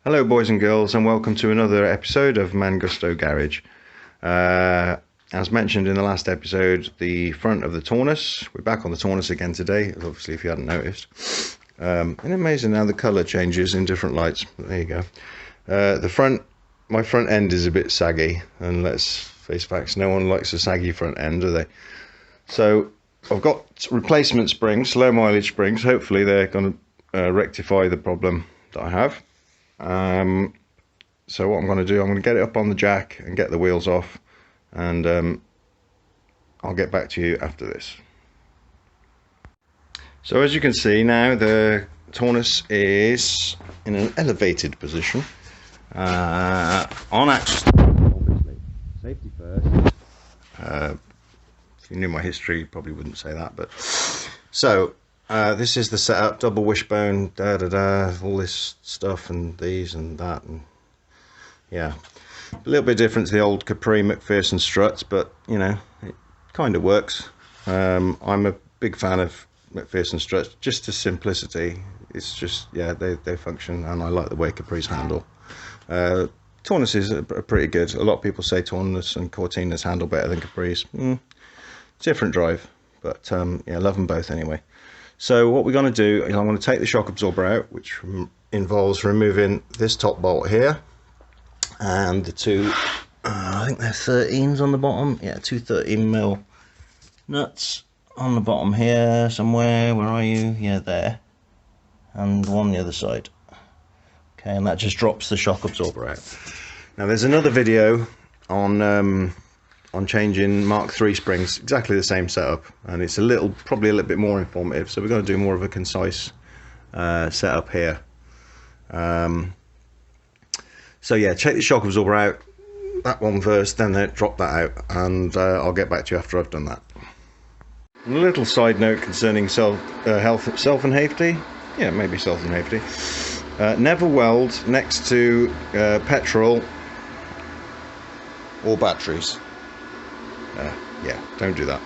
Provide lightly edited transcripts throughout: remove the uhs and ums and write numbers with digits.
Hello boys and girls, and welcome to another episode of Man Gusto Garage. As mentioned in the last episode, the front of the Taunus. We're back on the Taunus again today, obviously if you hadn't noticed. And amazing how the colour changes in different lights. There you go. My front end is a bit saggy, and let's face facts, no one likes a saggy front end, do they? So I've got replacement springs, low mileage springs. Hopefully they're going to rectify the problem that I have. So what I'm going to do, I'm going to get it up on the jack and get the wheels off, and I'll get back to you after this. So as you can see now, the Taunus is in an elevated position on axis, obviously safety first. If you knew my history, you probably wouldn't say that, but so this is the setup: double wishbone, all this stuff, and these and that, and yeah, a little bit different to the old Capri Mc Pherson struts, but you know, it kind of works. I'm a big fan of Mc Pherson struts, just to simplicity. It's just, yeah, they function, and I like the way Capri's handle. Taunuses are pretty good. A lot of people say Taunus and Cortinas handle better than Capri's. Different drive, but yeah, love them both anyway. So what we're going to do is I'm going to take the shock absorber out, which involves removing this top bolt here and the two, I think they're 13s on the bottom. Yeah, two 13mm nuts on the bottom here somewhere. Where are you? Yeah, there. And one on the other side. Okay, and that just drops the shock absorber out. Now there's another video on changing Mark III springs, exactly the same setup, and it's probably a little bit more informative, so we're going to do more of a concise setup here. So yeah, check the shock absorber out, that one first, then drop that out, and I'll get back to you after I've done that. A little side note concerning self and safety, yeah, maybe self and safety. Never weld next to petrol or batteries. Yeah, don't do that.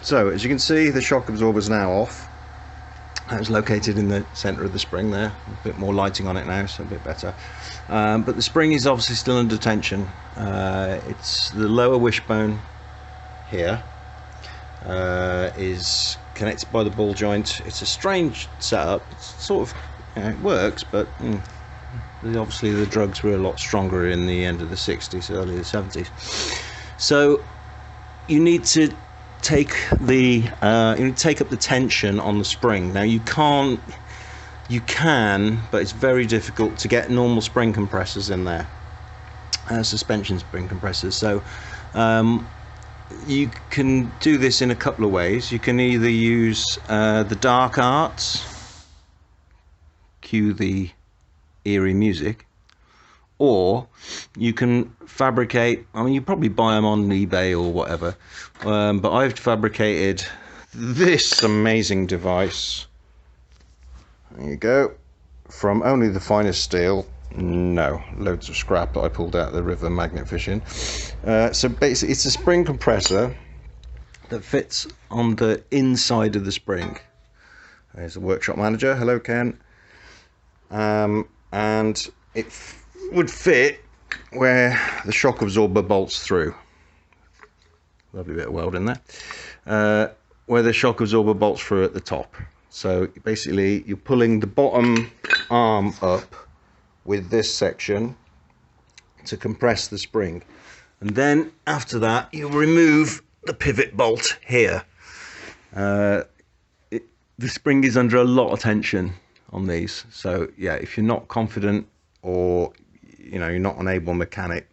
So as you can see, the shock absorber is now off. It's located in the center of the spring there. A bit more lighting on it now, so a bit better. But the spring is obviously still under tension. It's the lower wishbone here is connected by the ball joint. It's a strange setup. It's sort of, it works, but obviously the drugs were a lot stronger in the end of the 60s, early the 70s. So you need to take up the tension on the spring. Now you can, but it's very difficult to get normal spring compressors in there, suspension spring compressors. So you can do this in a couple of ways. You can either use the dark arts, cue the eerie music, or you can fabricate, I mean, you probably buy them on eBay or whatever, but I've fabricated this amazing device. There you go, from only the finest steel. No, loads of scrap that I pulled out of the river magnet fishing. So basically it's a spring compressor that fits on the inside of the spring. There's the workshop manager. Hello, Ken. And it would fit where the shock absorber bolts through. Lovely bit of welding there. Where the shock absorber bolts through at the top. So basically you're pulling the bottom arm up with this section to compress the spring, and then after that you remove the pivot bolt here. The spring is under a lot of tension on these, so yeah, if you're not confident, or you know, you're not an able mechanic,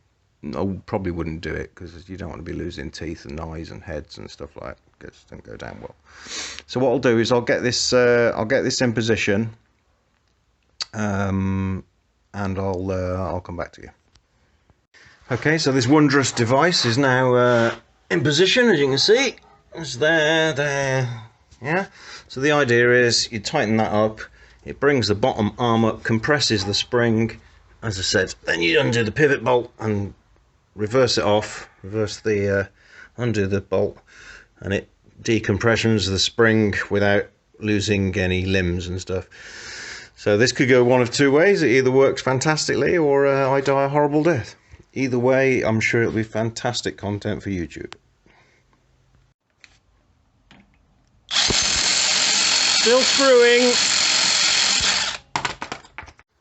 I probably wouldn't do it, because you don't want to be losing teeth and eyes and heads and stuff like that. It just don't go down well. So what I'll do is I'll get this in position, and I'll come back to you. Okay, so this wondrous device is now in position, as you can see. It's there, yeah. So the idea is you tighten that up, it brings the bottom arm up, compresses the spring, as I said, then you undo the pivot bolt and reverse it off, undo the bolt, and it decompressions the spring without losing any limbs and stuff. So this could go one of two ways. It either works fantastically or I die a horrible death. Either way, I'm sure it'll be fantastic content for YouTube. Still screwing.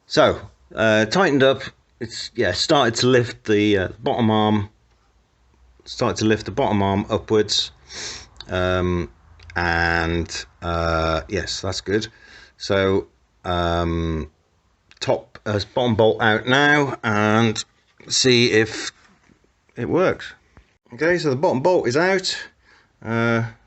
So, tightened up. It's started to lift the bottom arm. Started to lift the bottom arm upwards. Yes, that's good. So bottom bolt out now, and see if it works. Okay, so the bottom bolt is out.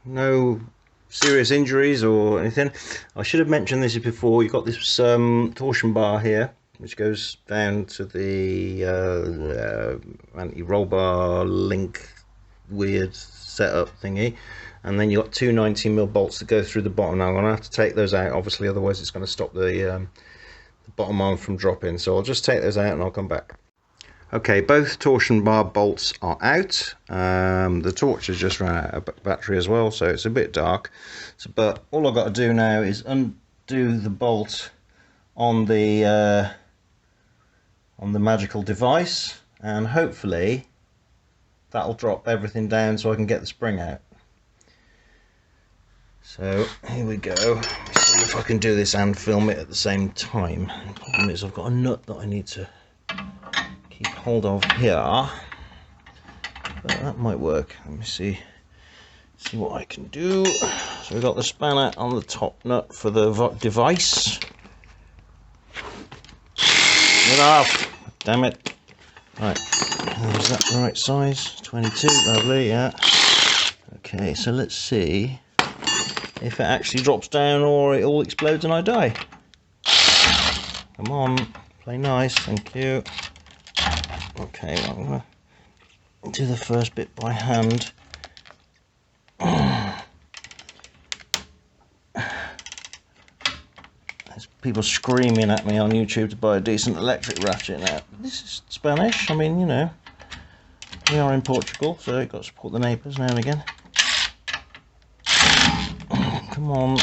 No serious injuries or anything. I should have mentioned this before. You've got this torsion bar here, which goes down to the anti-roll bar link weird setup thingy, and then you've got two 19mm bolts that go through the bottom. Now I'm going to have to take those out, obviously, otherwise it's going to stop the bottom arm from dropping, so I'll just take those out and I'll come back. Okay, both torsion bar bolts are out. The torch has just run out of battery as well, so it's a bit dark. But all I've got to do now is undo the bolt on the magical device, and hopefully that'll drop everything down so I can get the spring out. So here we go. Let me see if I can do this and film it at the same time. The problem is I've got a nut that I need to keep hold of here, but that might work. Let me see what I can do. So we've got the spanner on the top nut for the device. Get off! Damn it! Right, is that the right size? 22, lovely, yeah. Okay, so let's see if it actually drops down or it all explodes and I die. Come on, play nice, thank you. Okay, well, I'm going to do the first bit by hand. There's people screaming at me on YouTube to buy a decent electric ratchet now. This is Spanish, I mean, you know, we are in Portugal, so you've got to support the neighbours now and again. Come on.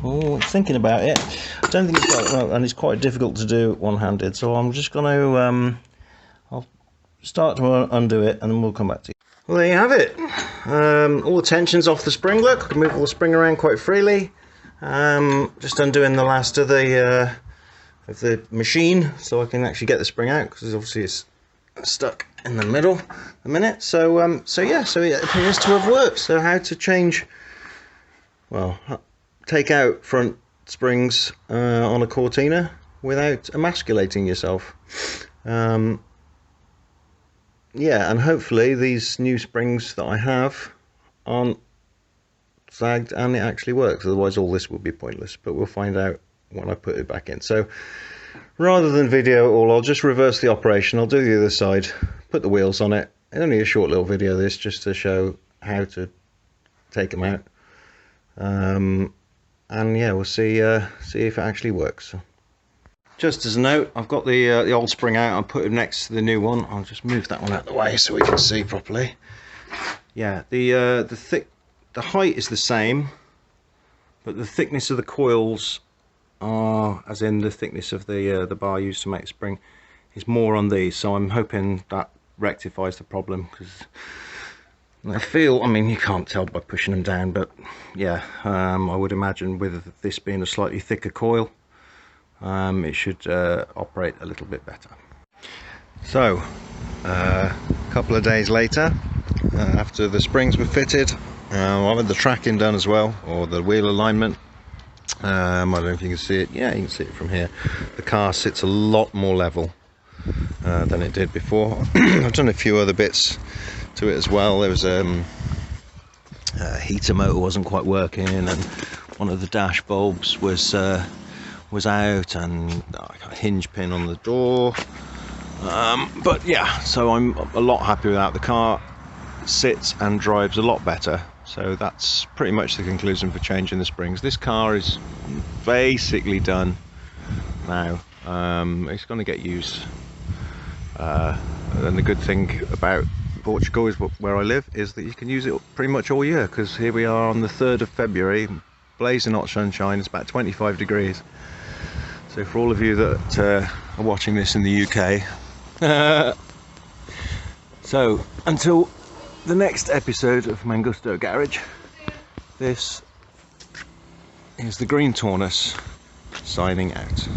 Oh, it's thinking about it. I don't think it's quite well, and it's quite difficult to do one-handed, so I'm just going to I'll start to undo it and then we'll come back to you. Well, there you have it. All the tension's off the spring. Look, I can move all the spring around quite freely. Just undoing the last of the machine so I can actually get the spring out, because obviously it's stuck in the middle at the minute. So yeah, so it appears to have worked. So how to change, well, take out front springs on a Cortina without emasculating yourself. Yeah, and hopefully these new springs that I have aren't sagged and it actually works, otherwise all this will be pointless, but we'll find out when I put it back in. So rather than video it all, I'll just reverse the operation. I'll do the other side, put the wheels on it. Only a short little video this, just to show how to take them out. And yeah, we'll see if it actually works. Just as a note, I've got the old spring out. I'll put it next to the new one. I'll just move that one out of the way so we can see properly. Yeah, the height is the same, but the thickness of the coils are, as in the thickness of the bar used to make the spring, is more on these. So I'm hoping that rectifies the problem, because I feel, I mean, you can't tell by pushing them down, but yeah, I would imagine with this being a slightly thicker coil, it should operate a little bit better. So a couple of days later, after the springs were fitted, I've had the tracking done as well, or the wheel alignment. I don't know if you can see it. Yeah, you can see it from here. The car sits a lot more level than it did before. I've done a few other bits to it as well. There was a heater motor wasn't quite working, and one of the dash bulbs was out, and I got a hinge pin on the door. But yeah, so I'm a lot happier with that. The car sits and drives a lot better. So that's pretty much the conclusion for changing the springs. This car is basically done now. It's going to get used. And the good thing about Portugal is where I live is that you can use it pretty much all year, because here we are on the 3rd of February, blazing hot sunshine. It's about 25 degrees. So for all of you that are watching this in the UK, so until the next episode of Mangusto Garage, this is the Green Taunus signing out.